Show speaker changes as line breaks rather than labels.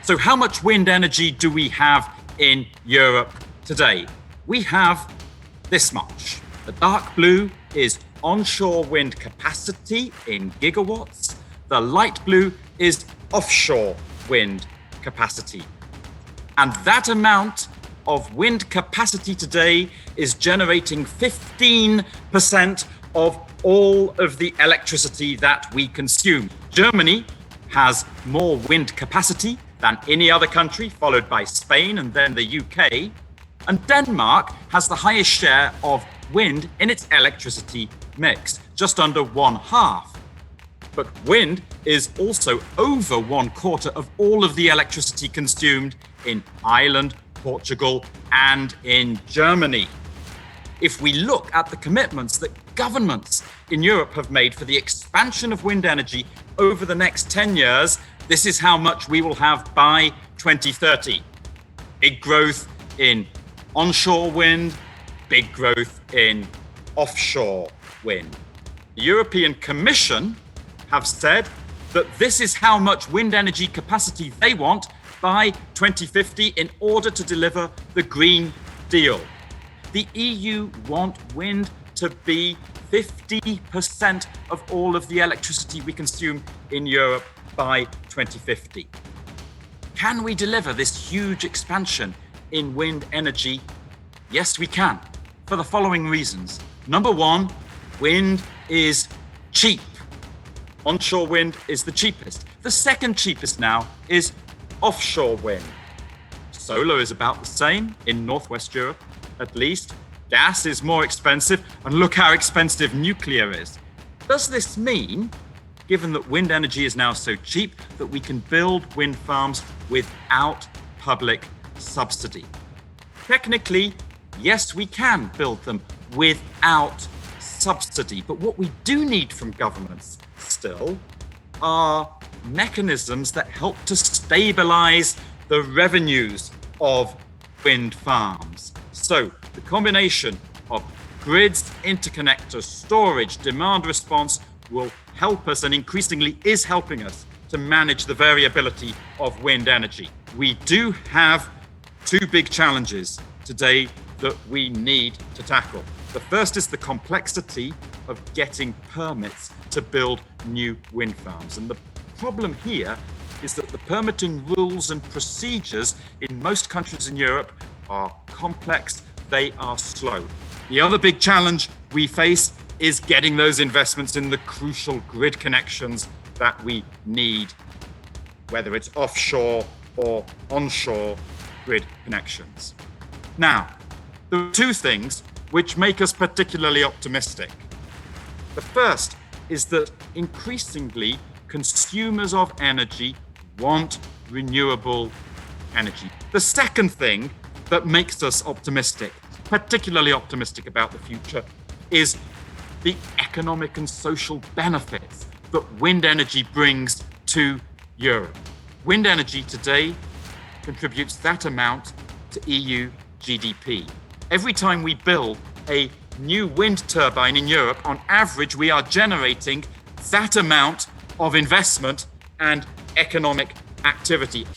So how much wind energy do we have in Europe today? We have this much. The dark blue is onshore wind capacity in gigawatts. The light blue is offshore wind capacity. And that amount of wind capacity today is generating 15% of all of the electricity that we consume. Germany has more wind capacity than any other country, followed by Spain and then the UK. And Denmark has the highest share of wind in its electricity mix, just under 1/2. But wind is also over 1/4 of all of the electricity consumed in Ireland, Portugal, and in Germany. If we look at the commitments that governments in Europe have made for the expansion of wind energy over the next 10 years, this is how much we will have by 2030. Big growth in onshore wind, big growth in offshore wind. The European Commission have said that this is how much wind energy capacity they want by 2050 in order to deliver the Green Deal. The EU want wind to be 50% of all of the electricity we consume in Europe by 2050. Can we deliver this huge expansion in wind energy? Yes, we can, for the following reasons. Number one, wind is cheap. Onshore wind is the cheapest. The second cheapest now is offshore wind. Solar is about the same in Northwest Europe, at least. Gas is more expensive, and look how expensive nuclear is. Does this mean, given that wind energy is now so cheap, that we can build wind farms without public subsidy? Technically, yes, we can build them without subsidy. But what we do need from governments still are mechanisms that help to stabilize the revenues of wind farms. So the combination of grids, interconnectors, storage, demand response will help us, and increasingly is helping us, to manage the variability of wind energy. We do have two big challenges today that we need to tackle. The first is the complexity of getting permits to build new wind farms. And the problem here is that the permitting rules and procedures in most countries in Europe are complex, they are slow. The other big challenge we face is getting those investments in the crucial grid connections that we need, whether it's offshore or onshore grid connections. Now, there are two things which make us particularly optimistic. The first is that increasingly consumers of energy want renewable energy. The second thing that makes us optimistic, particularly optimistic about the future, is the economic and social benefits that wind energy brings to Europe. Wind energy today contributes that amount to EU GDP. Every time we build a new wind turbine in Europe, on average, we are generating that amount of investment and economic activity.